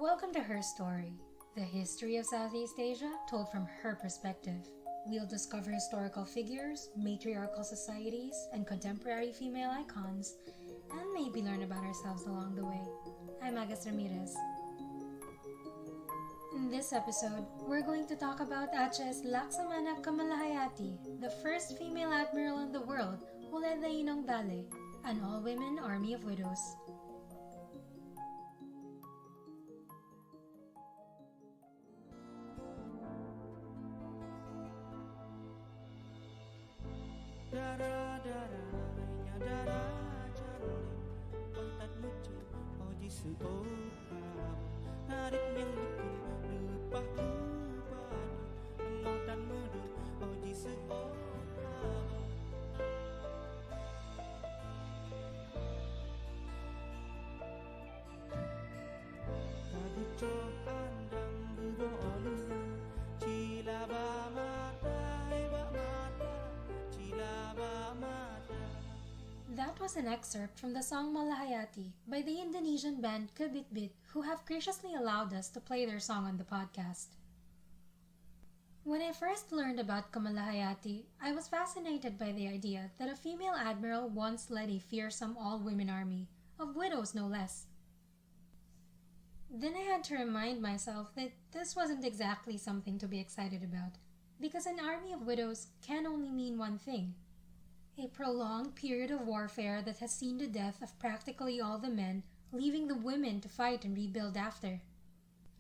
Welcome to Her Story, the history of Southeast Asia told from her perspective. We'll discover historical figures, matriarchal societies, and contemporary female icons, and maybe learn about ourselves along the way. I'm Agus Ramirez. In this episode, we're going to talk about Aceh's Laksamana Keumalahayati, the first female admiral in the world who led the Inong Balee, an all-women army of widows. That was an excerpt from the song Malahayati by the Indonesian band Keubitbit, who have graciously allowed us to play their song on the podcast. When I first learned about Keumalahayati, I was fascinated by the idea that a female admiral once led a fearsome all-women army, of widows no less. Then I had to remind myself that this wasn't exactly something to be excited about, because an army of widows can only mean one thing: a prolonged period of warfare that has seen the death of practically all the men, leaving the women to fight and rebuild after.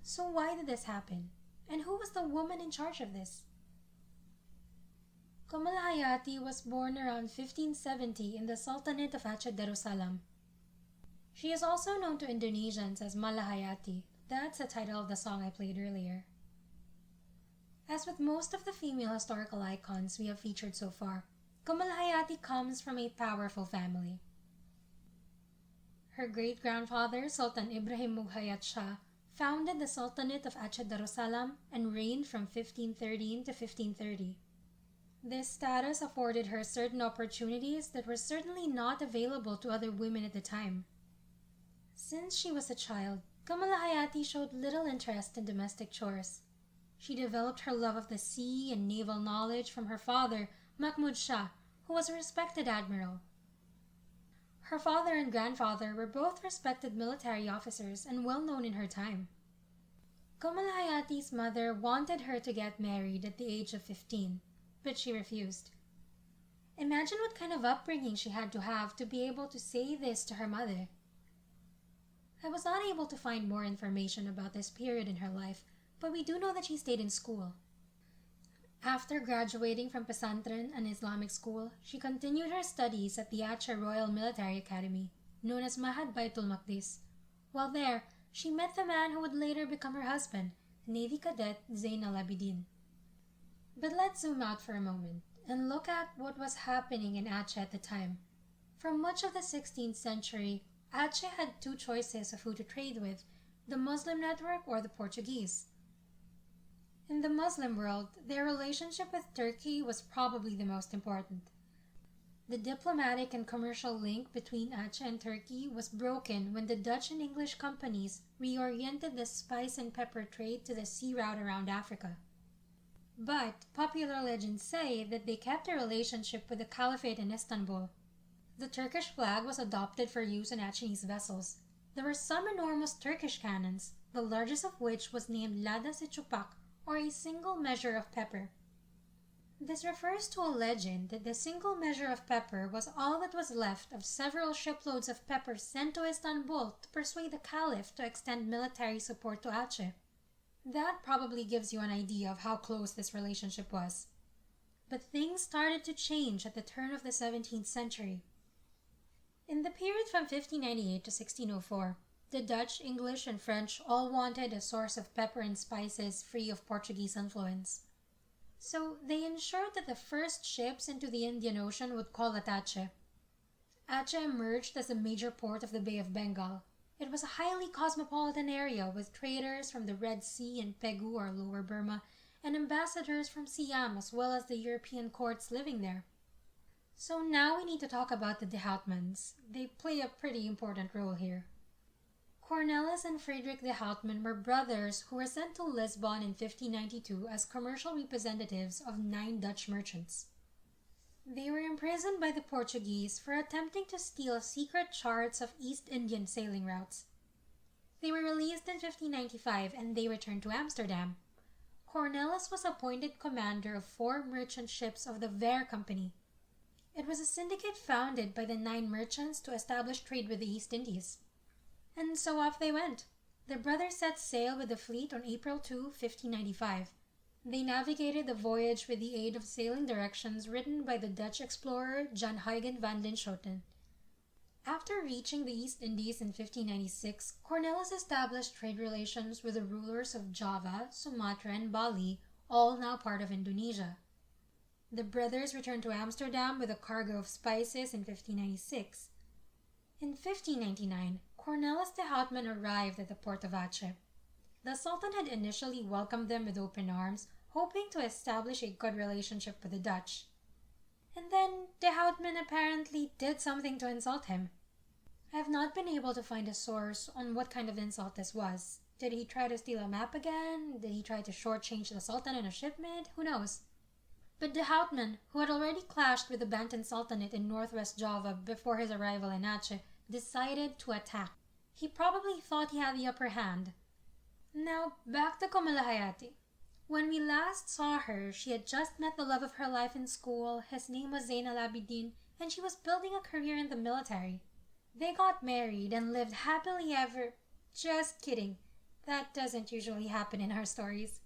So why did this happen? And who was the woman in charge of this? Keumalahayati was born around 1570 in the Sultanate of Aceh Darussalam. She is also known to Indonesians as Malahayati. That's the title of the song I played earlier. As with most of the female historical icons we have featured so far, Keumalahayati comes from a powerful family. Her great-grandfather, Sultan Ibrahim Mughayat Shah, founded the Sultanate of Aceh Darussalam and reigned from 1513 to 1530. This status afforded her certain opportunities that were certainly not available to other women at the time. Since she was a child, Keumalahayati showed little interest in domestic chores. She developed her love of the sea and naval knowledge from her father, Mahmud Shah, who was a respected admiral. Her father and grandfather were both respected military officers and well known in her time. Keumalahayati's mother wanted her to get married at the age of 15, but she refused. Imagine what kind of upbringing she had to have to be able to say this to her mother. I was not able to find more information about this period in her life, but we do know that she stayed in school. After graduating from Pesantren, an Islamic school, she continued her studies at the Aceh Royal Military Academy, known as Mahad Baitul Maqdis. While there, she met the man who would later become her husband, Navy Cadet Zain al-Abidin. But let's zoom out for a moment and look at what was happening in Aceh at the time. For much of the 16th century, Aceh had two choices of who to trade with: the Muslim network or the Portuguese. In the Muslim world, their relationship with Turkey was probably the most important. The diplomatic and commercial link between Aceh and Turkey was broken when the Dutch and English companies reoriented the spice and pepper trade to the sea route around Africa. But popular legends say that they kept a relationship with the Caliphate in Istanbul. The Turkish flag was adopted for use in Acehese vessels. There were some enormous Turkish cannons, the largest of which was named Lada Secupak, or a single measure of pepper. This refers to a legend that the single measure of pepper was all that was left of several shiploads of pepper sent to Istanbul to persuade the Caliph to extend military support to Aceh. That probably gives you an idea of how close this relationship was. But things started to change at the turn of the 17th century. In the period from 1598 to 1604, the Dutch, English, and French all wanted a source of pepper and spices free of Portuguese influence. So they ensured that the first ships into the Indian Ocean would call at Aceh. Aceh emerged as a major port of the Bay of Bengal. It was a highly cosmopolitan area with traders from the Red Sea and Pegu or Lower Burma, and ambassadors from Siam as well as the European courts living there. So now we need to talk about the Dehoutmans. They play a pretty important role here. Cornelis and Frederick de Houtman were brothers who were sent to Lisbon in 1592 as commercial representatives of 9 Dutch merchants. They were imprisoned by the Portuguese for attempting to steal secret charts of East Indian sailing routes. They were released in 1595 and they returned to Amsterdam. Cornelis was appointed commander of 4 merchant ships of the Ver Company. It was a syndicate founded by the 9 merchants to establish trade with the East Indies. And so off they went. The brothers set sail with the fleet on April 2, 1595. They navigated the voyage with the aid of sailing directions written by the Dutch explorer Jan Huygen van Linschoten. After reaching the East Indies in 1596, Cornelis established trade relations with the rulers of Java, Sumatra, and Bali, all now part of Indonesia. The brothers returned to Amsterdam with a cargo of spices in 1596. In 1599, Cornelis de Houtman arrived at the port of Aceh. The Sultan had initially welcomed them with open arms, hoping to establish a good relationship with the Dutch. And then de Houtman apparently did something to insult him. I have not been able to find a source on what kind of insult this was. Did he try to steal a map again? Did he try to shortchange the Sultan in a shipment? Who knows? But de Houtman, who had already clashed with the Banten Sultanate in northwest Java before his arrival in Aceh, decided to attack. He probably thought he had the upper hand. Now, back to Keumalahayati. When we last saw her, she had just met the love of her life in school. His name was Zain al-Abidin, and she was building a career in the military. They got married and lived happily ever... Just kidding. That doesn't usually happen in our stories.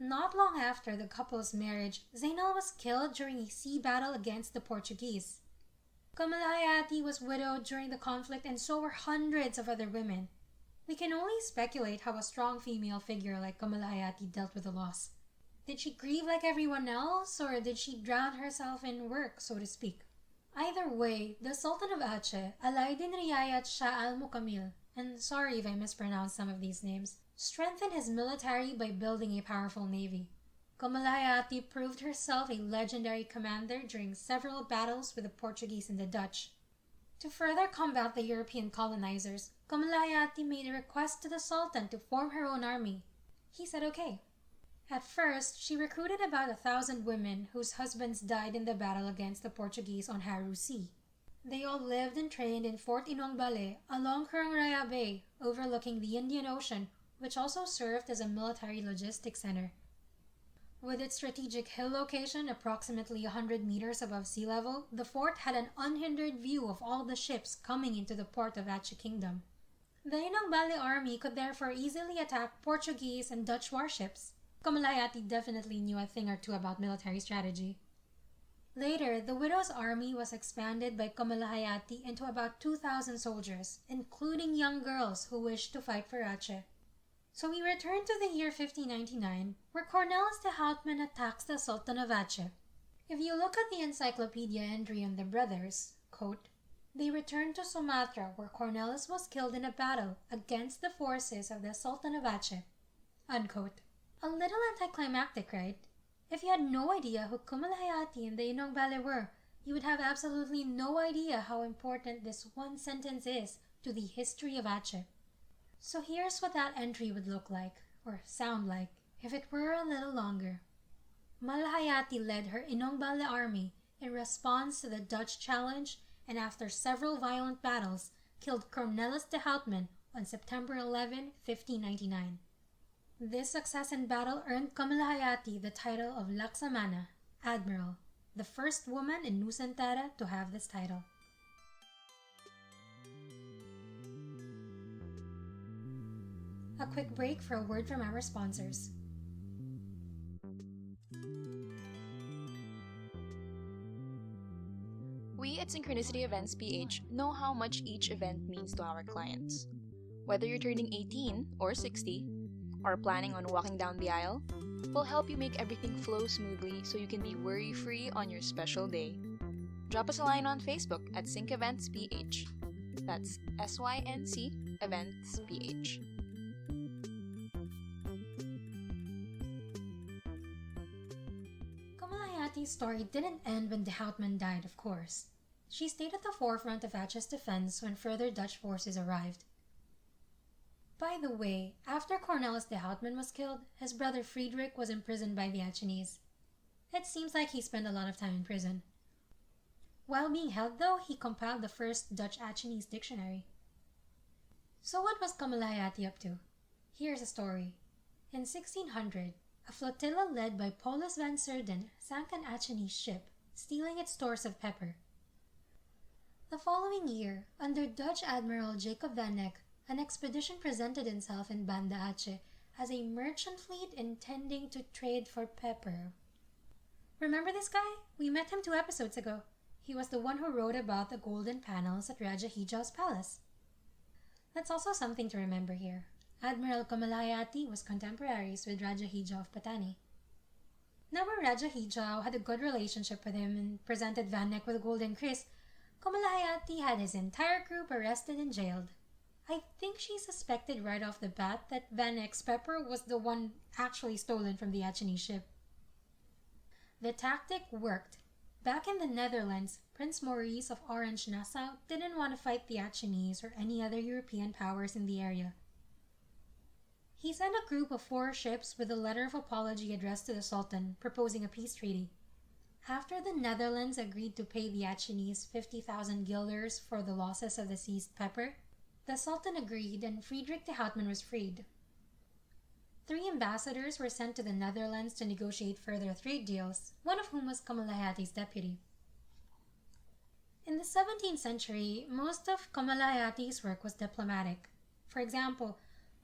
Not long after the couple's marriage, Zainal was killed during a sea battle against the Portuguese. Keumalahayati was widowed during the conflict, and so were hundreds of other women. We can only speculate how a strong female figure like Keumalahayati dealt with the loss. Did she grieve like everyone else, or did she drown herself in work, so to speak? Either way, the Sultan of Aceh, Alaeddin Riayat Shah al-Mukamil, and sorry if I mispronounced some of these names, strengthened his military by building a powerful navy. Keumalahayati proved herself a legendary commander during several battles with the Portuguese and the Dutch. To further combat the European colonizers, Keumalahayati made a request to the Sultan to form her own army. He said okay. At first, she recruited about 1,000 women whose husbands died in the battle against the Portuguese on Haru Sea. They all lived and trained in Fort Inong Balee along Kurung Raya Bay, overlooking the Indian Ocean, which also served as a military logistics center. With its strategic hill location approximately 100 meters above sea level, the fort had an unhindered view of all the ships coming into the port of Aceh Kingdom. The Inong Balee army could therefore easily attack Portuguese and Dutch warships. Keumalahayati definitely knew a thing or two about military strategy. Later, the widow's army was expanded by Keumalahayati into about 2,000 soldiers, including young girls who wished to fight for Aceh. So we return to the year 1599, where Cornelis de Houtman attacks the Sultan of Aceh. If you look at the encyclopedia entry on the brothers, quote, they returned to Sumatra where Cornelis was killed in a battle against the forces of the Sultan of Aceh. Unquote. A little anticlimactic, right? If you had no idea who Keumalahayati and the Inong Balee were, you would have absolutely no idea how important this one sentence is to the history of Aceh. So here's what that entry would look like, or sound like, if it were a little longer. Malahayati led her Inong Balee army in response to the Dutch challenge, and after several violent battles, killed Cornelis de Houtman on September 11, 1599. This success in battle earned Keumalahayati the title of Laksamana, Admiral, the first woman in Nusantara to have this title. A quick break for a word from our sponsors. We at Synchronicity Events PH know how much each event means to our clients. Whether you're turning 18 or 60, or planning on walking down the aisle, we'll help you make everything flow smoothly so you can be worry-free on your special day. Drop us a line on Facebook at Sync Events PH. That's SYNC Events PH. Keumalahayati's story didn't end when de Houtman died, of course. She stayed at the forefront of Aceh's defense when further Dutch forces arrived. By the way, after Cornelis de Houtman was killed, his brother Friedrich was imprisoned by the Achenese. It seems like he spent a lot of time in prison. While being held, though, he compiled the first Dutch-Achenese dictionary. So what was Keumalahayati up to? Here's a story. In 1600, a flotilla led by Paulus van Serden sank an Achenese ship, stealing its stores of pepper. The following year, under Dutch Admiral Jacob van Eck, an expedition presented itself in Banda Aceh as a merchant fleet intending to trade for pepper. Remember this guy? We met him 2 episodes ago. He was the one who wrote about the golden panels at Raja Hijau's palace. That's also something to remember here. Admiral Keumalahayati was contemporaries with Raja Hijau of Patani. Now where Raja Hijau had a good relationship with him and presented Van Eck with a golden kris, Keumalahayati had his entire group arrested and jailed. I think she suspected right off the bat that Van Eck's pepper was the one actually stolen from the Achenese ship. The tactic worked. Back in the Netherlands, Prince Maurice of Orange-Nassau didn't want to fight the Achenese or any other European powers in the area. He sent a group of 4 ships with a letter of apology addressed to the Sultan, proposing a peace treaty. After the Netherlands agreed to pay the Achenese 50,000 guilders for the losses of the seized pepper, the Sultan agreed and Friedrich de Houtman was freed. 3 ambassadors were sent to the Netherlands to negotiate further trade deals, one of whom was Keumalahayati's deputy. In the 17th century, most of Keumalahayati's work was diplomatic. For example,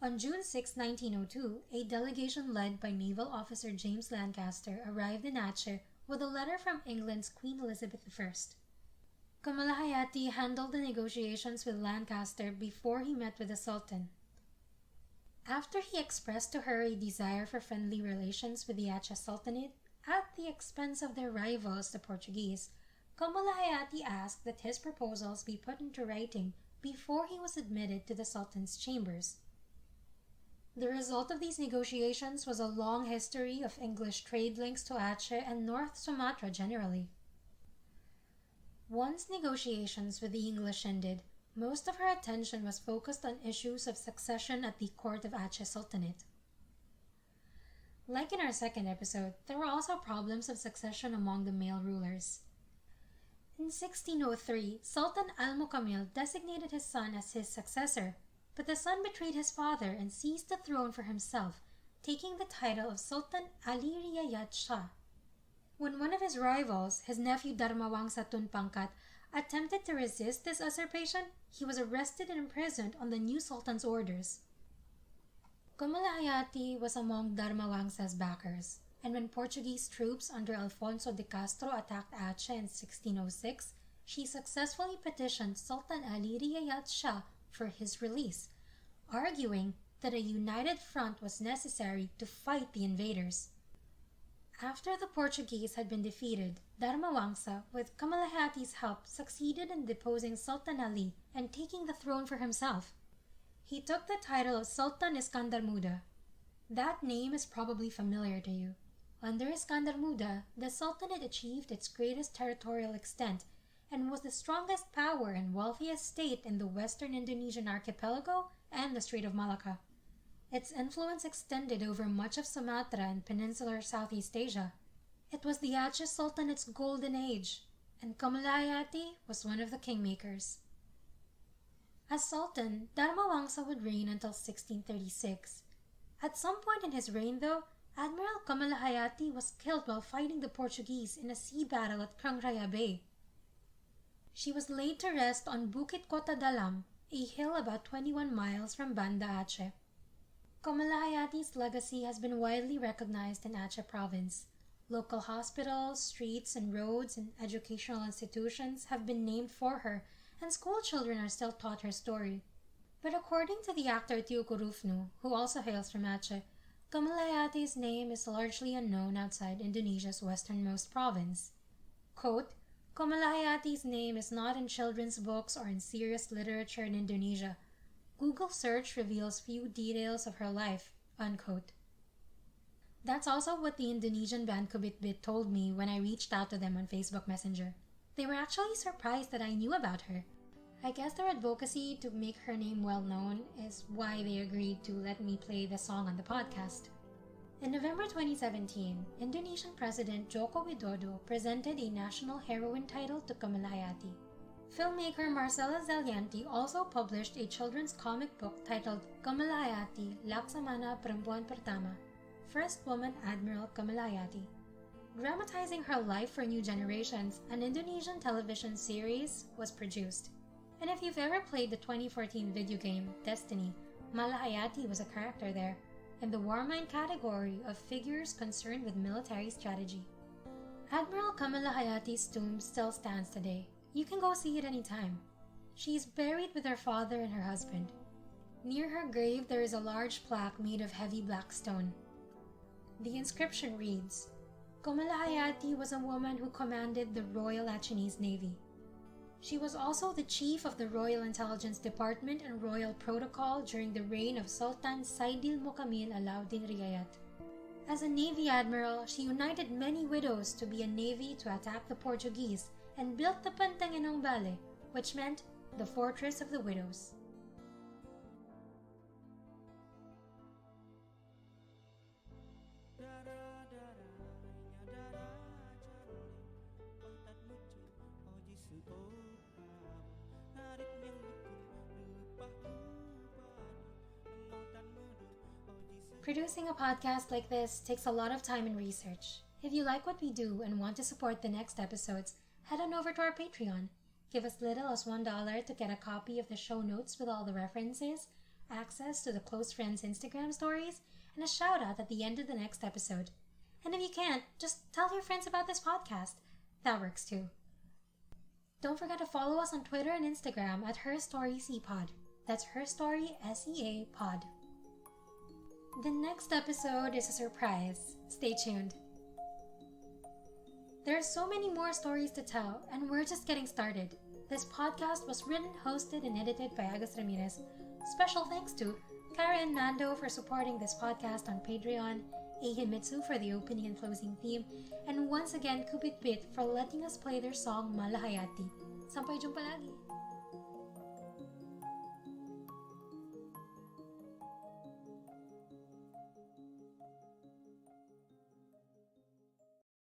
on June 6, 1902, a delegation led by naval officer James Lancaster arrived in Aceh with a letter from England's Queen Elizabeth I. Keumalahayati handled the negotiations with Lancaster before he met with the Sultan. After he expressed to her a desire for friendly relations with the Aceh Sultanate, at the expense of their rivals, the Portuguese, Keumalahayati asked that his proposals be put into writing before he was admitted to the Sultan's chambers. The result of these negotiations was a long history of English trade links to Aceh and North Sumatra generally. Once negotiations with the English ended, most of her attention was focused on issues of succession at the court of Aceh Sultanate. Like in our second episode, there were also problems of succession among the male rulers. In 1603, Sultan Al-Mukamil designated his son as his successor, but the son betrayed his father and seized the throne for himself, taking the title of Sultan Ali Riayat Shah. When one of his rivals, his nephew Dharmawangsa Tun Pangkat, attempted to resist this usurpation, he was arrested and imprisoned on the new sultan's orders. Keumalahayati was among Dharmawangsa's backers, and when Portuguese troops under Alfonso de Castro attacked Aceh in 1606, she successfully petitioned Sultan Ali Riayat Shah for his release, arguing that a united front was necessary to fight the invaders. After the Portuguese had been defeated, Dharmawangsa, with Keumalahayati's help, succeeded in deposing Sultan Ali and taking the throne for himself. He took the title of Sultan Iskandar Muda. That name is probably familiar to you. Under Iskandar Muda, the Sultanate achieved its greatest territorial extent and was the strongest power and wealthiest state in the western Indonesian archipelago and the Strait of Malacca. Its influence extended over much of Sumatra and peninsular Southeast Asia. It was the Aceh Sultanate's golden age, and Keumalahayati was one of the kingmakers. As Sultan, Dharmawangsa would reign until 1636. At some point in his reign, though, Admiral Keumalahayati was killed while fighting the Portuguese in a sea battle at Krang Raya Bay. She was laid to rest on Bukit Kota Dalam, a hill about 21 miles from Banda Aceh. Keumalahayati's legacy has been widely recognized in Aceh province. Local hospitals, streets, and roads and educational institutions have been named for her, and school children are still taught her story. But according to the actor Teuku Rufnu, who also hails from Aceh, Keumalahayati's name is largely unknown outside Indonesia's westernmost province. Quote, Keumalahayati's name is not in children's books or in serious literature in Indonesia. Google search reveals few details of her life, unquote. That's also what the Indonesian band Keubitbit told me when I reached out to them on Facebook Messenger. They were actually surprised that I knew about her. I guess their advocacy to make her name well known is why they agreed to let me play the song on the podcast. In November 2017, Indonesian President Joko Widodo presented a national heroine title to Keumalahayati. Filmmaker Marcela Zelianti also published a children's comic book titled Keumalahayati, Laksamana Perempuan Pertama, First Woman Admiral Keumalahayati. Dramatizing her life for new generations, an Indonesian television series was produced. And if you've ever played the 2014 video game Destiny, Malahayati was a character there, in the Warmind category of figures concerned with military strategy. Admiral Keumalahayati's tomb still stands today. You can go see it anytime. She is buried with her father and her husband. Near her grave there is a large plaque made of heavy black stone. The inscription reads, Keumalahayati was a woman who commanded the Royal Achenese Navy. She was also the chief of the Royal Intelligence Department and Royal Protocol during the reign of Sultan Saidil Mukamil Alauddin Riayat. As a Navy Admiral, she united many widows to be a navy to attack the Portuguese and built the Pantang Inong Balee, which meant the Fortress of the Widows. Producing a podcast like this takes a lot of time and research. If you like what we do and want to support the next episodes, head on over to our Patreon. Give as little as $1 to get a copy of the show notes with all the references, access to the close friends Instagram stories, and a shout out at the end of the next episode. And if you can't, just tell your friends about this podcast. That works too. Don't forget to follow us on Twitter and Instagram at HerStoryCPod. That's HerStorySEA Pod. The next episode is a surprise. Stay tuned. There are so many more stories to tell, and we're just getting started. This podcast was written, hosted, and edited by Agus Ramirez. Special thanks to Kara and Nando for supporting this podcast on Patreon, Eihimitsu for the opening and closing theme, and once again Keubitbit for letting us play their song Malahayati. Sampai jumpa lagi!